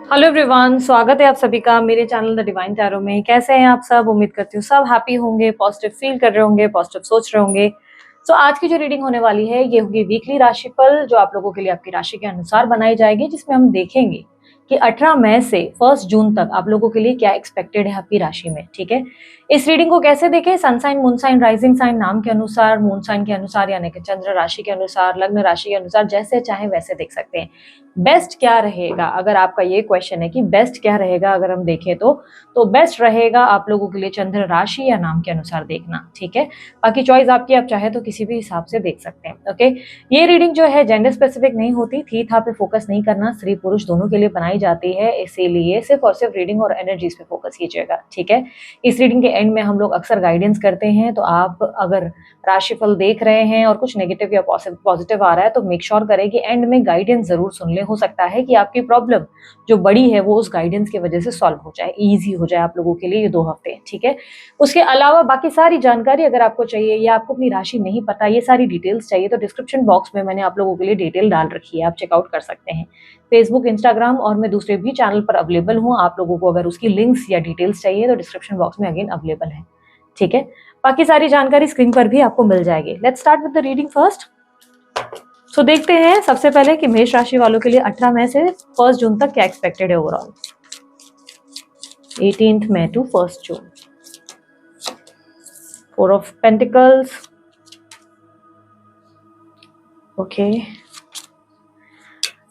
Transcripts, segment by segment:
Hello everyone, स्वागत है आप सभी का मेरे चैनल द डिवाइन टैरो में। कैसे हैं आप सब? उम्मीद करती हूँ सब हैप्पी होंगे, पॉजिटिव फील कर रहे होंगे, पॉजिटिव सोच रहे होंगे। आज की जो रीडिंग होने वाली है ये होगी वीकली राशिफल, जो आप लोगों के लिए आपकी राशि के अनुसार बनाई जाएगी, जिसमें हम देखेंगे कि 18 मई से 1 जून तक आप लोगों के लिए क्या एक्सपेक्टेड है आपकी राशि में। ठीक है, इस रीडिंग को कैसे देखें? Sun sign, moon sign, rising sign, नाम के अनुसार, मून साइन के अनुसार यानी कि चंद्र राशि के अनुसार, लग्न राशि के अनुसार, जैसे चाहे वैसे देख सकते हैं। बेस्ट क्या रहेगा, अगर आपका ये क्वेश्चन है कि बेस्ट क्या रहेगा, अगर हम देखें तो बेस्ट रहेगा आप लोगों के लिए चंद्र राशि या नाम के अनुसार देखना। ठीक है, बाकी चॉइस आपकी, आप चाहे तो किसी भी हिसाब से देख सकते हैं। ओके, ये रीडिंग जो है जेंडर स्पेसिफिक नहीं होती, थी था पे फोकस नहीं करना, स्त्री पुरुष दोनों के लिए बनाई जाती है, इसीलिए सिर्फ और सिर्फ रीडिंग और एनर्जीज पे फोकस कीजिएगा। ठीक है, इस रीडिंग के एंड में हम लोग अक्सर गाइडेंस करते हैं, तो आप अगर राशिफल देख रहे हैं और कुछ नेगेटिव या पॉजिटिव आ रहा है तो मेक श्योर करें कि एंड में गाइडेंस जरूर सुन लें। हो सकता है कि आपकी प्रॉब्लम जो बड़ी है वो उस गाइडेंस की वजह से सॉल्व हो जाए, इजी हो जाए आप लोगों के लिए ये 2 हफ्ते। ठीक है, उसके अलावा बाकी सारी जानकारी अगर आपको चाहिए या आपको अपनी राशि नहीं पता, ये सारी डिटेल्स चाहिए, तो डिस्क्रिप्शन बॉक्स में मैंने आप लोगों के लिए डिटेल डाल रखी है, आप चेकआउट कर सकते हैं। फेसबुक, इंस्टाग्राम और मैं दूसरे भी चैनल पर अवेलेबल हूँ, आप लोगों को अगर उसकी लिंक्स या डिटेल्स चाहिए तो डिस्क्रिप्शन बॉक्स में अगेन अवेलेबल है। ठीक है, बाकी सारी जानकारी स्क्रीन पर भी आपको मिल जाएगी। Let's start with the reading first. देखते हैं सबसे पहले कि मेष राशि वालों के लिए 18 मई से 1 जून तक क्या एक्सपेक्टेड है overall. 18 May to 1 June. 4 of pentacles. Okay,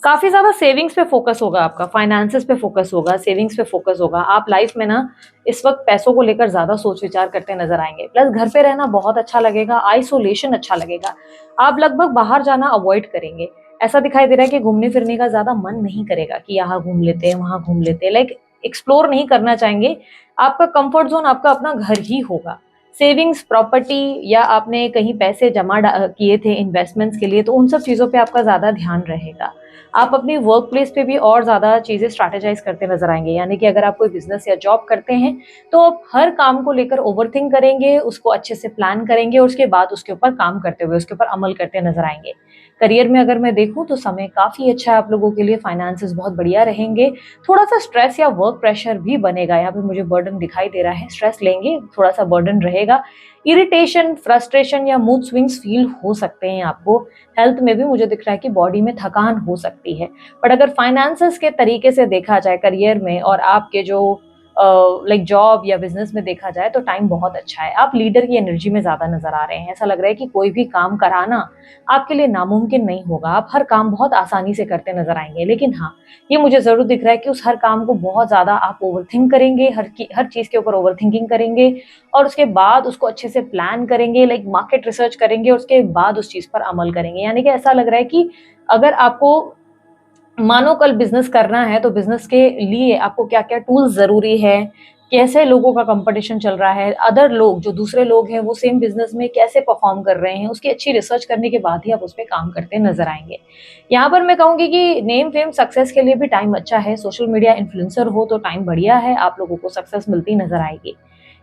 काफी ज्यादा सेविंग्स पे फोकस होगा आपका, फाइनेंसेस पे फोकस होगा, सेविंग्स पे फोकस होगा। आप लाइफ में ना इस वक्त पैसों को लेकर ज्यादा सोच विचार करते नजर आएंगे। प्लस घर पे रहना बहुत अच्छा लगेगा, आइसोलेशन अच्छा लगेगा, आप लगभग बाहर जाना अवॉइड करेंगे। ऐसा दिखाई दे रहा है कि घूमने फिरने का ज्यादा मन नहीं करेगा कि यहाँ घूम लेते हैं वहां घूम लेते हैं, लाइक एक्सप्लोर नहीं करना चाहेंगे। आपका कंफर्ट जोन आपका अपना घर ही होगा। सेविंग्स, प्रॉपर्टी या आपने कहीं पैसे जमा किए थे इन्वेस्टमेंट्स के लिए, तो उन सब चीजों पे आपका ज्यादा ध्यान रहेगा। आप अपनी वर्क प्लेस पे भी और ज़्यादा चीज़ें स्ट्रैटेजाइज करते नजर आएंगे, यानी कि अगर आप कोई बिजनेस या जॉब करते हैं तो आप हर काम को लेकर ओवरथिंक करेंगे, उसको अच्छे से प्लान करेंगे और उसके बाद उसके ऊपर काम करते हुए उसके ऊपर अमल करते नजर आएंगे। करियर में अगर मैं देखूं तो समय काफ़ी अच्छा है आप लोगों के लिए, फाइनेंसेस बहुत बढ़िया रहेंगे। थोड़ा सा स्ट्रेस या वर्क प्रेशर भी बनेगा, यहाँ पे मुझे बर्डन दिखाई दे रहा है, स्ट्रेस लेंगे, थोड़ा सा बर्डन रहेगा। इरिटेशन, फ्रस्ट्रेशन या मूड स्विंग्स फील हो सकते हैं आपको। हेल्थ में भी मुझे दिख रहा है कि बॉडी में थकान हो सकती है। बट अगर फाइनेंसेस के तरीके से देखा जाए करियर में और आपके जो लाइक जॉब या बिजनेस में देखा जाए तो टाइम बहुत अच्छा है। आप लीडर की एनर्जी में ज्यादा नजर आ रहे हैं, ऐसा लग रहा है कि कोई भी काम कराना आपके लिए नामुमकिन नहीं होगा, आप हर काम बहुत आसानी से करते नजर आएंगे। लेकिन हाँ, ये मुझे जरूर दिख रहा है कि उस हर काम को बहुत ज्यादा आप ओवरथिंक करेंगे, हर चीज के ऊपर ओवरथिंकिंग करेंगे और उसके बाद उसको अच्छे से प्लान करेंगे, लाइक मार्केट रिसर्च करेंगे, उसके बाद उस चीज पर अमल करेंगे। यानी कि ऐसा लग रहा है कि अगर आपको मानो कल बिजनेस करना है तो बिजनेस के लिए आपको क्या क्या टूल्स जरूरी है, कैसे लोगों का कंपटीशन चल रहा है, अदर लोग जो दूसरे लोग हैं वो सेम बिजनेस में कैसे परफॉर्म कर रहे हैं, उसकी अच्छी रिसर्च करने के बाद ही आप उस पर काम करते नजर आएंगे। यहाँ पर मैं कहूंगी कि नेम फेम सक्सेस के लिए भी टाइम अच्छा है, सोशल मीडिया इन्फ्लुएंसर हो तो टाइम बढ़िया है, आप लोगों को सक्सेस मिलती नजर आएगी।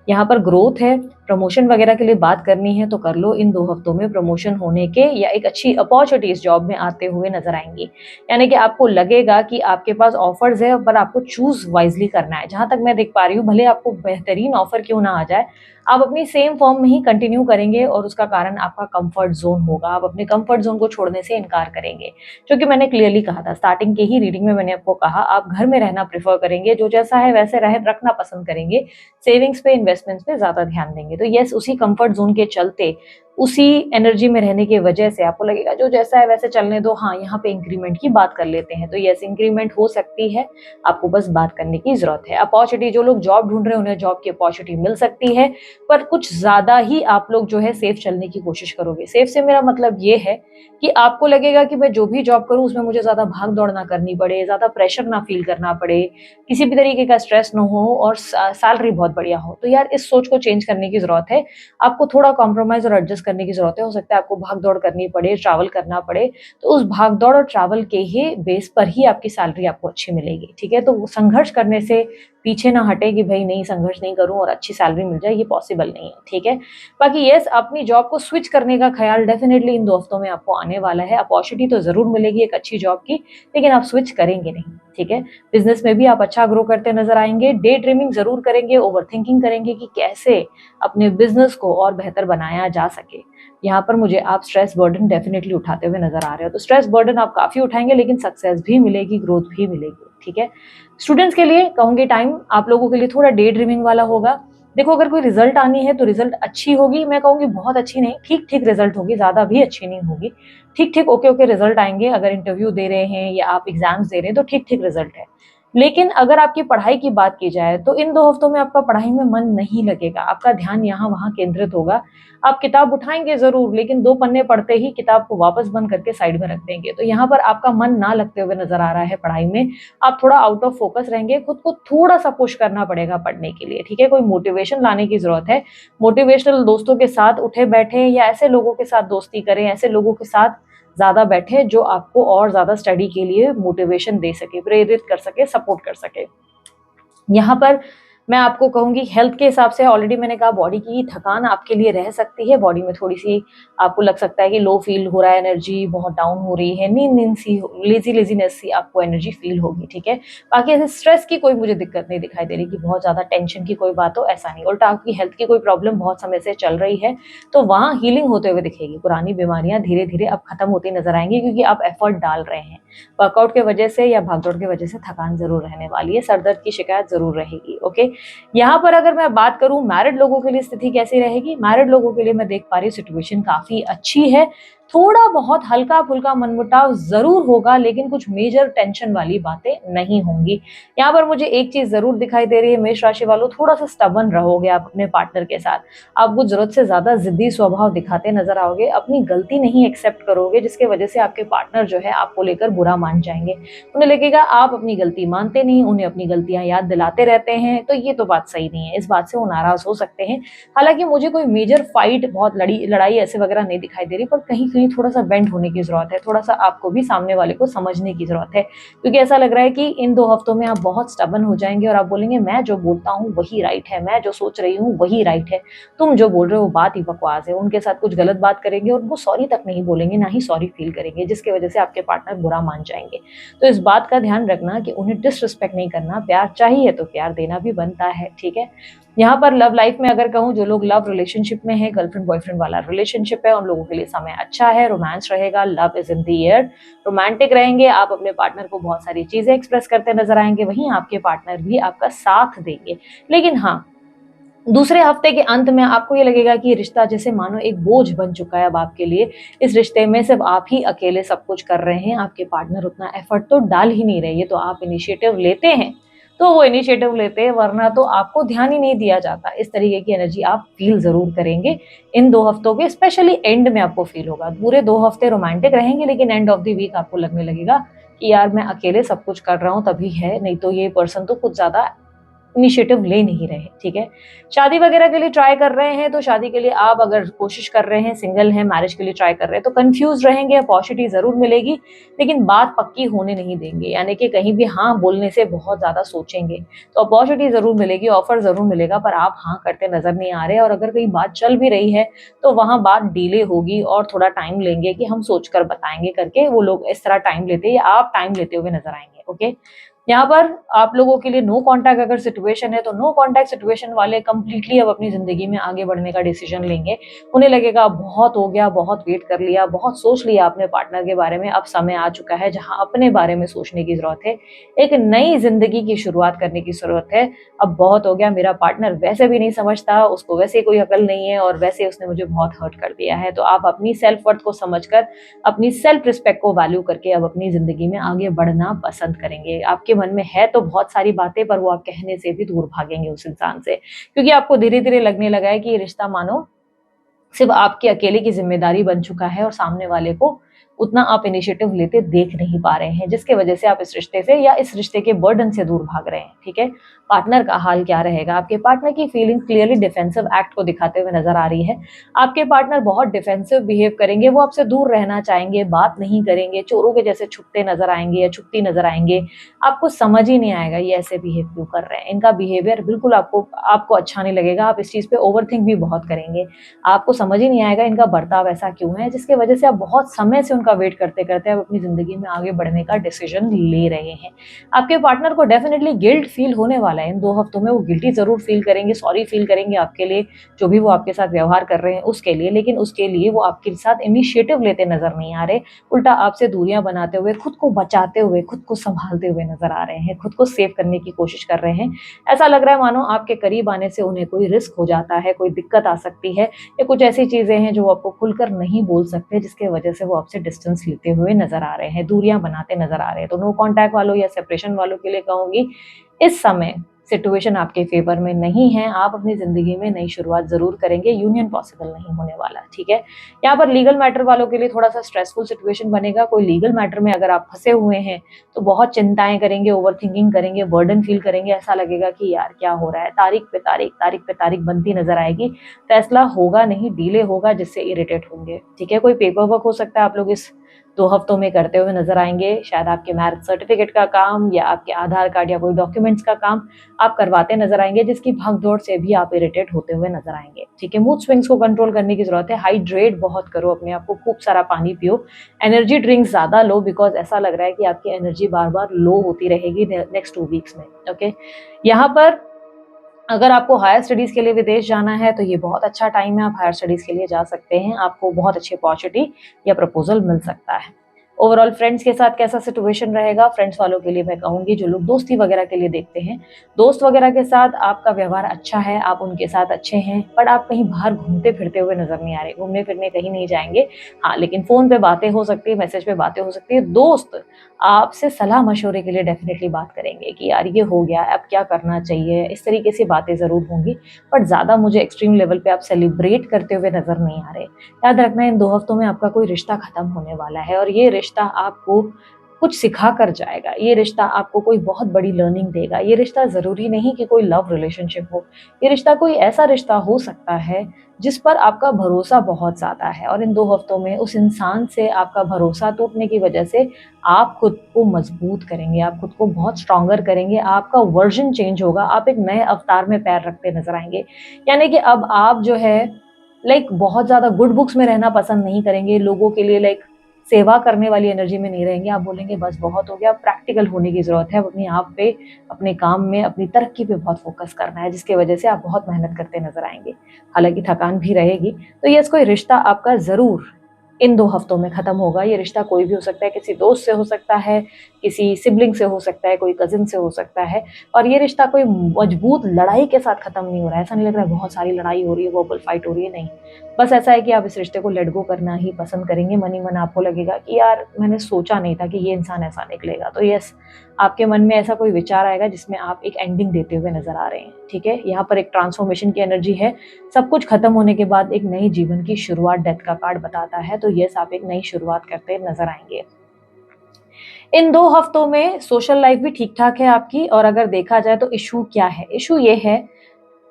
यहाँ पर ग्रोथ है, प्रमोशन वगैरह के लिए बात करनी है तो कर लो, इन 2 हफ्तों में प्रमोशन होने के या एक अच्छी अपॉर्चुनिटीज जॉब में आते हुए नजर आएंगी। यानी कि आपको लगेगा कि आपके पास ऑफर्स है पर आपको चूज वाइजली करना है। जहां तक मैं देख पा रही हूँ, भले आपको बेहतरीन ऑफर क्यों ना आ जाए, आप अपनी सेम फॉर्म में ही कंटिन्यू करेंगे और उसका कारण आपका कंफर्ट जोन होगा। आप अपने कंफर्ट जोन को छोड़ने से इनकार करेंगे, जो कि मैंने क्लियरली कहा था स्टार्टिंग के ही रीडिंग में, मैंने आपको कहा आप घर में रहना प्रेफर करेंगे, जो जैसा है वैसे रखना पसंद करेंगे, सेविंग्स पे, इन्वेस्टमेंट्स पे ज्यादा ध्यान देंगे। तो यस, उसी कंफर्ट जोन के चलते, उसी एनर्जी में रहने की वजह से आपको लगेगा जो जैसा है वैसे चलने दो, हाँ यहाँ पे इंक्रीमेंट की बात कर लेते हैं, तो यस इंक्रीमेंट हो सकती है, आपको बस बात करने की जरूरत है। अपॉर्चुनिटी, जो लोग जॉब ढूंढ रहे हैं उन्हें जॉब की अपॉर्चुनिटी मिल सकती है, पर कुछ ज्यादा ही आप लोग जो है सेफ चलने की कोशिश करोगे। सेफ से मेरा मतलब ये है कि आपको लगेगा कि मैं जो भी जॉब करूं उसमें मुझे ज्यादा भाग दौड़ ना करनी पड़े, ज्यादा प्रेशर ना फील करना पड़े, किसी भी तरीके का स्ट्रेस ना हो और सैलरी बहुत बढ़िया हो। तो यार इस सोच को चेंज करने की जरूरत है, आपको थोड़ा कॉम्प्रोमाइज और एडजस्ट करने की जरूरत है। हो सकता है आपको भाग दौड़ करनी पड़े, ट्रैवल करना पड़े, तो उस भाग दौड़ और ट्रैवल के ही बेस पर ही आपकी सैलरी आपको अच्छी मिलेगी। ठीक है, तो संघर्ष करने से पीछे ना हटे कि भाई नहीं संघर्ष नहीं करूं और अच्छी सैलरी मिल जाए, ये पॉसिबल नहीं है, ठीक है। बाकी यस, अपनी जॉब को स्विच करने का ख्याल डेफिनेटली इन 2 हफ्तों में आपको आने वाला है। अपॉर्चुनिटी तो ज़रूर मिलेगी एक अच्छी जॉब की, लेकिन आप स्विच करेंगे नहीं, ठीक है। बिज़नेस में भी आप अच्छा ग्रो करते नज़र आएँगे। डे ड्रीमिंग ज़रूर करेंगे, ओवरथिंकिंग करेंगे कि कैसे अपने बिज़नेस को और बेहतर बनाया जा सके। यहाँ पर मुझे आप स्ट्रेस बर्डन डेफिनेटली उठाते हुए नज़र आ रहे हो। तो स्ट्रेस बर्डन आप काफ़ी उठाएँगे, लेकिन सक्सेस भी मिलेगी, ग्रोथ भी मिलेगी, ठीक है। स्टूडेंट्स के लिए कहूँगी टाइम आप लोगों के लिए थोड़ा डे ड्रीमिंग वाला होगा। देखो, अगर कोई रिजल्ट आनी है तो रिजल्ट अच्छी होगी, मैं कहूँगी बहुत अच्छी नहीं, ठीक-ठीक रिजल्ट होगी, ज़्यादा भी अच्छी नहीं होगी। ठीक-ठीक, ओके-ओके रिजल्ट आएँगे। अगर इंटरव्यू दे रहे हैं या आप एग्ज़ाम्स दे रहे हैं तो ठीक-ठीक रिजल्ट है। लेकिन अगर आपकी पढ़ाई की बात की जाए तो इन 2 हफ्तों में आपका पढ़ाई में मन नहीं लगेगा, आपका ध्यान यहाँ-वहाँ केंद्रित होगा। आप किताब उठाएँगे ज़रूर, लेकिन 2 पन्ने पढ़ते ही किताब को वापस बंद करके साइड में रख देंगे। तो यहाँ पर आपका मन ना लगते हुए नज़र आ रहा है पढ़ाई में। आप थोड़ा आउट ऑफ फोकस रहेंगे, खुद को थोड़ा-सा पुश करना पड़ेगा पढ़ने के लिए, ठीक है? कोई मोटिवेशन लाने की ज़रूरत है। मोटिवेशनल दोस्तों के साथ उठे-बैठे या ऐसे लोगों के साथ दोस्ती करें, ऐसे लोगों के साथ ज़्यादा बैठे जो आपको और ज़्यादा स्टडी के लिए मोटिवेशन दे सके, प्रेरित कर सके, सपोर्ट कर सके। यहाँ पर मैं आपको कहूँगी हेल्थ के हिसाब से ऑलरेडी मैंने कहा बॉडी की थकान आपके लिए रह सकती है, बॉडी में थोड़ी-सी आपको लग सकता है कि लो फ़ील हो रहा है, एनर्जी बहुत डाउन हो रही है, नींद-नींद सी, लेज़ीनेस सी आपको एनर्जी फ़ील होगी, ठीक है? बाकी ऐसे स्ट्रेस की कोई मुझे दिक्कत नहीं दिखाई दे रही कि बहुत ज़्यादा टेंशन की कोई बात हो, ऐसा नहीं। उल्टा आपकी हेल्थ की कोई प्रॉब्लम बहुत समय से चल रही है, तो वहाँ हीलिंग होते हुए दिखेगी। पुरानी बीमारियाँ धीरे-धीरे अब खत्म होती नज़र आएँगी क्योंकि आप एफर्ट डाल रहे हैं। वर्कआउट की वजह से या भागदौड़ की वजह से थकान ज़रूर रहने वाली है, सर दर्द की शिकायत ज़रूर रहेगी, ओके? यहाँ पर अगर मैं बात करूँ मैरिड लोगों के लिए स्थिति कैसी रहेगी? मैरिड लोगों के लिए मैं देख पा रही हूँ सिचुएशन काफ़ी अच्छी है। थोड़ा बहुत हल्का-फुल्का मनमुटाव ज़रूर होगा, लेकिन कुछ मेजर टेंशन वाली बातें नहीं होंगी। यहाँ पर मुझे एक चीज़ ज़रूर दिखाई दे रही है मेष राशि वालों, थोड़ा-सा स्टबर्न रहोगे आप अपने पार्टनर के साथ। आप कुछ ज़रूरत से ज़्यादा ज़िद्दी स्वभाव दिखाते नज़र आओगे, अपनी गलती नहीं एक्सेप्ट करोगे, जिसकी वजह से आपके पार्टनर जो है आपको लेकर बुरा मान जाएँगे। उन्हें लगेगा आप अपनी गलती मानते नहीं, उन्हें अपनी गलतियाँ याद दिलाते रहते हैं, तो ये तो बात सही नहीं है। इस बात से वो नाराज़ हो सकते हैं। हालाँकि मुझे कोई मेजर फाइट, बहुत लड़ाई ऐसे वगैरह नहीं दिखाई दे रही, पर कहीं-कहीं थोड़ा-सा बेंड होने की ज़रूरत है, थोड़ा-सा आपको भी सामने वाले को समझने की ज़रूरत है। क्योंकि ऐसा लग रहा है कि इन 2 हफ्तों में आप बहुत स्टबर्न हो जाएँगे और आप बोलेंगे मैं जो बोलता हूँ वही राइट है, मैं जो सोच रही हूँ वही राइट है, तुम जो बोल रहे हो वो बात ही बकवास है। उनके साथ कुछ गलत बात करेंगे और वो सॉरी तक नहीं बोलेंगे, ना ही सॉरी फील करेंगे, जिसकी वजह से आपके पार्टनर बुरा मान जाएँगे। तो इस बात का ध्यान रखना कि उन्हें डिसरिस्पेक्ट नहीं करना, प्यार चाहिए तो प्यार देना भी बनता है, ठीक है? यहाँ पर लव लाइफ में अगर कहूँ, जो लोग लव रिलेशनशिप में है, गर्लफ्रेंड बॉयफ्रेंड वाला रिलेशनशिप है, उन लोगों के लिए समय अच्छा है, रोमांस रहेगा, love is in the air, romantic रहेंगे, आप अपने पार्टनर को बहुत सारी चीजें एक्सप्रेस करते नजर आएंगे, वहीं आपके पार्टनर भी आपका साथ देंगे। लेकिन हाँ, दूसरे हफ्ते के अंत में आपको ये लगेगा कि ये रिश्ता जैसे मानो एक बोझ बन चुका है अब आपके लिए। इस रिश्ते में सिर्फ आप ही अकेले सब कुछ कर रहे हैं, आपके पार्टनर उतना एफर्ट तो डाल ही नहीं रहे। ये तो आप इनिशिएटिव लेते हैं, तो वो इनिशिएटिव लेते हैं, वरना तो आपको ध्यान ही नहीं दिया जाता। इस तरीके की एनर्जी आप फील ज़रूर करेंगे इन 2 हफ्तों के, स्पेशली एंड में आपको फील होगा। पूरे 2 हफ्ते रोमांटिक रहेंगे, लेकिन एंड ऑफ द वीक आपको लगने लगेगा कि यार मैं अकेले सब कुछ कर रहा हूँ तभी है, नहीं तो ये पर्सन तो कुछ ज़्यादा इनिशिएटिव ले नहीं रहे, ठीक है? शादी वगैरह के लिए ट्राई कर रहे हैं, तो शादी के लिए आप अगर कोशिश कर रहे हैं, सिंगल हैं, मैरिज के लिए ट्राई कर रहे हैं, तो कन्फ्यूज़ रहेंगे, अपॉर्चुनिटी ज़रूर मिलेगी, लेकिन बात पक्की होने नहीं देंगे, यानी कि कहीं भी हाँ बोलने से बहुत ज़्यादा सोचेंगे। तो अपॉर्चुनिटी ज़रूर मिलेगी, ऑफ़र ज़रूर मिलेगा, पर आप हाँ करते नज़र नहीं आ रहे, और अगर कहीं बात चल भी रही है, तो वहाँ बात डिले होगी और थोड़ा टाइम लेंगे कि हम सोच कर बताएँगे करके, वो लोग इस तरह टाइम लेते हैं या आप टाइम लेते हुए नज़र आएँगे, ओके? यहाँ पर आप लोगों के लिए नो कॉन्टैक्ट अगर सिचुएशन है, तो नो कॉन्टैक्ट सिचुएशन वाले कंप्लीटली अब अपनी ज़िंदगी में आगे बढ़ने का डिसीजन लेंगे। उन्हें लगेगा बहुत हो गया, बहुत वेट कर लिया, बहुत सोच लिया अपने पार्टनर के बारे में, अब समय आ चुका है जहाँ अपने बारे में सोचने की ज़रूरत है। एक नई ज़िंदगी की शुरुआत करने की ज़रूरत है। अब बहुत हो गया, मेरा पार्टनर वैसे भी नहीं समझता, उसको वैसे कोई अकल नहीं है और वैसे उसने मुझे बहुत हर्ट कर दिया है। तो आप अपनी सेल्फ वर्थ को समझकर, अपनी सेल्फ रिस्पेक्ट को वैल्यू करके अब अपनी ज़िंदगी में आगे बढ़ना पसंद करेंगे। आपके मन में है तो बहुत सारी बातें, पर वो आप कहने से भी दूर भागेंगे उस इंसान से, क्योंकि आपको धीरे-धीरे लगने लगा है कि ये रिश्ता मानो सिर्फ आपकी अकेले की ज़िम्मेदारी बन चुका है और सामने वाले को उतना आप इनिशिएटिव लेते देख नहीं पा रहे हैं, जिसके वजह से आप इस रिश्ते से या इस रिश्ते के बर्डन से दूर भाग रहे हैं। ठीक है, पार्टनर का हाल क्या रहेगा? आपके पार्टनर की फीलिंग क्लियरली डिफेंसिव एक्ट को दिखाते हुए नजर आ रही है। आपके पार्टनर बहुत डिफेंसिव बिहेव करेंगे, वो आपसे दूर रहना चाहेंगे, बात नहीं करेंगे, चोरों के जैसे छुपते नजर आएंगे या छुपती नजर आएंगे। आपको समझ ही नहीं आएगा ये ऐसे बिहेव क्यों कर रहे हैं। इनका बिहेवियर बिल्कुल आपको आपको अच्छा नहीं लगेगा। आप इस चीज पे ओवरथिंक भी बहुत करेंगे। आपको समझ ही नहीं आएगा इनका बर्ताव ऐसा क्यों है, जिसके वजह से आप बहुत समय से उनका वेट करते करते आप अपनी जिंदगी में आगे बढ़ने का डिसीजन ले रहे हैं। आपके पार्टनर को डेफिनेटली गिल्ट फील होने वाला है इन 2 हफ्तों में। वो गिल्टी जरूर फील करेंगे, सॉरी फील करेंगे आपके लिए, जो भी वो आपके साथ व्यवहार कर रहे हैं उसके लिए, लेकिन उसके लिए वो आपके साथ इनिशिएटिव लेते नजर नहीं आ रहे। उल्टा आपसे दूरियां बनाते हुए, खुद को बचाते हुए, खुद को संभालते हुए नजर आ रहे हैं, खुद को सेव करने की कोशिश कर रहे हैं। ऐसा लग रहा है मानो आपके करीब आने से उन्हें कोई रिस्क हो जाता है, कोई दिक्कत आ सकती है, या कुछ ऐसी चीजें हैं जो आपको खुलकर नहीं बोल सकते, जिसके वजह से वो आपसे डिस्टेंस लेते हुए नजर आ रहे हैं, दूरियां बनाते नजर आ रहे हैं। तो नो कॉन्टैक्ट वालों या सेपरेशन वालों के लिए कहूंगी, इस समय सिचुएशन आपके फेवर में नहीं है। आप अपनी जिंदगी में नई शुरुआत जरूर करेंगे, यूनियन पॉसिबल नहीं होने वाला। ठीक है, यहाँ पर लीगल मैटर वालों के लिए थोड़ा सा स्ट्रेसफुल सिचुएशन बनेगा। कोई लीगल मैटर में अगर आप फंसे हुए हैं तो बहुत चिंताएं करेंगे, ओवर थिंकिंग करेंगे, बर्डन फील करेंगे। ऐसा लगेगा कि यार क्या हो रहा है, तारीख पे तारीख बनती नजर आएगी, फैसला होगा नहीं, डिले होगा, जिससे इरिटेट होंगे। ठीक है, कोई पेपर वर्क हो सकता है आप लोग इस 2 हफ्तों में करते हुए नजर आएंगे। शायद आपके मैरिज सर्टिफिकेट का काम या आपके आधार कार्ड या कोई डॉक्यूमेंट्स का काम आप करवाते नजर आएंगे, जिसकी भागदौड़ से भी आप इरिटेट होते हुए नजर आएंगे। ठीक है, मूड स्विंग्स को कंट्रोल करने की जरूरत है। हाइड्रेट बहुत करो अपने आप को, खूब सारा पानी पियो, एनर्जी ड्रिंक्स ज्यादा लो, बिकॉज ऐसा लग रहा है कि आपकी एनर्जी बार बार लो होती रहेगी नेक्स्ट 2 वीक्स में। ओके, यहाँ पर अगर आपको हायर स्टडीज के लिए विदेश जाना है तो ये बहुत अच्छा टाइम है, आप हायर स्टडीज के लिए जा सकते हैं। आपको बहुत अच्छी अपॉर्चुनिटी या प्रपोजल मिल सकता है। ओवरऑल फ्रेंड्स के साथ कैसा सिचुएशन रहेगा? फ्रेंड्स वालों के लिए मैं कहूंगी, जो लोग दोस्ती वगैरह के लिए देखते हैं, दोस्त वगैरह के साथ आपका व्यवहार अच्छा है, आप उनके साथ अच्छे हैं, पर आप कहीं बाहर घूमते फिरते हुए नजर नहीं आ रहे। घूमने फिरने कहीं नहीं जाएंगे, हाँ, लेकिन फोन पे बातें हो सकती है, मैसेज पे बातें हो सकती है। दोस्त आपसे सलाह मशवरे के लिए डेफिनेटली बात करेंगे कि यार ये हो गया, अब क्या करना चाहिए, इस तरीके से बातें जरूर होंगी। बट ज्यादा मुझे एक्सट्रीम लेवल पे आप सेलिब्रेट करते हुए नजर नहीं आ रहे। याद रखना, इन 2 हफ्तों में आपका कोई रिश्ता खत्म होने वाला है, और ये रिश्ता आपको कुछ सिखा कर जाएगा। ये रिश्ता आपको कोई बहुत बड़ी लर्निंग देगा। ये रिश्ता जरूरी नहीं कि कोई लव रिलेशनशिप हो, ये रिश्ता कोई ऐसा रिश्ता हो सकता है जिस पर आपका भरोसा बहुत ज्यादा है, और इन 2 हफ्तों में उस इंसान से आपका भरोसा टूटने की वजह से आप खुद को मजबूत करेंगे, आप खुद को बहुत स्ट्रॉन्गर करेंगे, आपका वर्जन चेंज होगा, आप एक नए अवतार में पैर रखते नजर आएंगे। यानी कि अब आप जो है बहुत ज्यादा गुड बुक्स में रहना पसंद नहीं करेंगे, लोगों के लिए सेवा करने वाली एनर्जी में नहीं रहेंगे। आप बोलेंगे बस बहुत हो गया, प्रैक्टिकल होने की जरूरत है, अपने आप पे, अपने काम में, अपनी तरक्की पे बहुत फोकस करना है, जिसकी वजह से आप बहुत मेहनत करते नजर आएंगे। हालांकि थकान भी रहेगी। तो ये कोई रिश्ता आपका जरूर इन 2 हफ्तों में खत्म होगा। ये रिश्ता कोई भी हो सकता है, किसी दोस्त से हो सकता है, किसी सिबलिंग से हो सकता है, कोई कजिन से हो सकता है। और ये रिश्ता कोई मजबूत लड़ाई के साथ खत्म नहीं हो रहा है। ऐसा नहीं लग रहा है बहुत सारी लड़ाई हो रही है, वर्बल फाइट हो रही है, नहीं। बस ऐसा है कि आप इस रिश्ते को लेट गो करना ही पसंद करेंगे। मन ही मन आपको लगेगा कि यार मैंने सोचा नहीं था कि ये इंसान ऐसा निकलेगा। तो यस, आपके मन में ऐसा कोई विचार आएगा जिसमें आप एक एंडिंग देते हुए नजर आ रहे हैं। ठीक है, यहाँ पर एक ट्रांसफॉर्मेशन की एनर्जी है। सब कुछ खत्म होने के बाद एक नई जीवन की शुरुआत डेथ का कार्ड बताता है। तो यस, आप एक नई शुरुआत करते नजर आएंगे। इन 2 हफ्तों में सोशल लाइफ भी ठीक ठाक है आपकी। और अगर देखा जाए तो इशू क्या है? इशू ये है,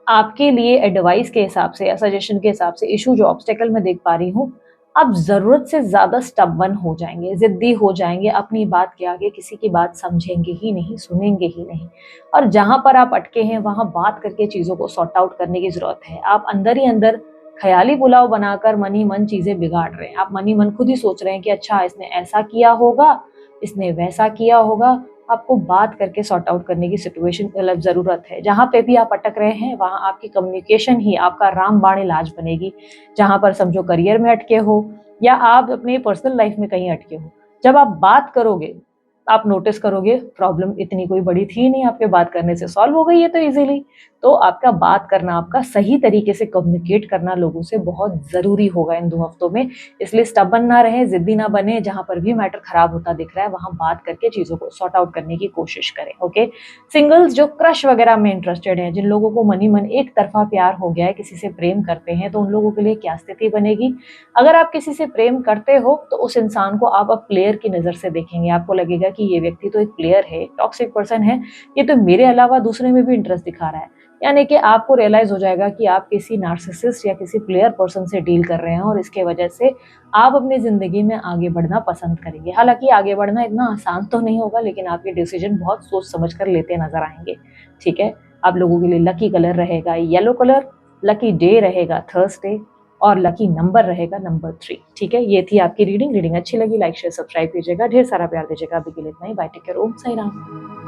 आपके लिए एडवाइस के हिसाब से या सजेशन के हिसाब से इशू जो ऑब्स्टेकल मैं देख पा रही हूँ, आप जरूरत से ज्यादा स्टबन हो जाएंगे, जिद्दी हो जाएंगे, अपनी बात के आगे किसी की बात समझेंगे ही नहीं, सुनेंगे ही नहीं। और जहां पर आप अटके हैं वहां बात करके चीजों को सॉर्ट आउट करने की जरूरत है। आप अंदर ही अंदर ख्याली पुलाव बनाकर मन ही मन चीजें बिगाड़ रहे हैं। आप मन ही मन खुद ही सोच रहे हैं कि अच्छा इसने ऐसा किया होगा, इसने वैसा किया होगा। आपको बात करके सॉर्ट आउट करने की सिचुएशन जरूरत है। जहां पे भी आप अटक रहे हैं वहां आपकी कम्युनिकेशन ही आपका रामबाण इलाज बनेगी। जहां पर समझो करियर में अटके हो या आप अपने पर्सनल लाइफ में कहीं अटके हो, जब आप बात करोगे आप नोटिस करोगे प्रॉब्लम इतनी कोई बड़ी थी नहीं, आपके बात करने से सॉल्व हो गई है तो इजीली। तो आपका बात करना, आपका सही तरीके से कम्युनिकेट करना लोगों से बहुत ज़रूरी होगा इन 2 हफ्तों में। इसलिए स्टबर्न ना रहें, ज़िद्दी ना बने, जहाँ पर भी मैटर खराब होता दिख रहा है वहाँ बात करके चीज़ों को सॉर्ट आउट करने की कोशिश करें, ओके? सिंगल्स जो क्रश वगैरह में इंटरेस्टेड हैं, जिन लोगों को मन ही मन एक तरफ़ा प्यार हो गया है, किसी से प्रेम करते हैं, तो उन लोगों के लिए क्या स्थिति बनेगी? अगर आप किसी से प्रेम करते हो तो उस इंसान को आप अब प्लेयर की नज़र से देखेंगे। आपको लगेगा कि ये व्यक्ति तो एक प्लेयर है, टॉक्सिक पर्सन है, ये तो मेरे अलावा दूसरे में भी इंटरेस्ट दिखा रहा है। यानी कि आपको रियलाइज़ हो जाएगा कि आप किसी नार्सिसिस्ट या किसी प्लेयर पर्सन से डील कर रहे हैं और इसके वजह से आप अपनी ज़िंदगी में आगे बढ़ना पसंद करेंगे। हालाँकि आगे बढ़ना इतना आसान तो नहीं होगा, लेकिन आप ये डिसीज़न बहुत सोच समझ कर लेते नज़र आएँगे, ठीक है? आप लोगों के लिए लकी कलर रहेगा येलो कलर, लकी डे रहेगा थर्सडे और लकी नंबर रहेगा नंबर 3, ठीक है? ये थी आपकी रीडिंग। रीडिंग अच्छी लगी लाइक शेयर सब्सक्राइब कीजिएगा, ढेर सारा प्यार दीजिएगा। अभी के लिए इतना ही। बाय, टेक केयर, ओम साई राम।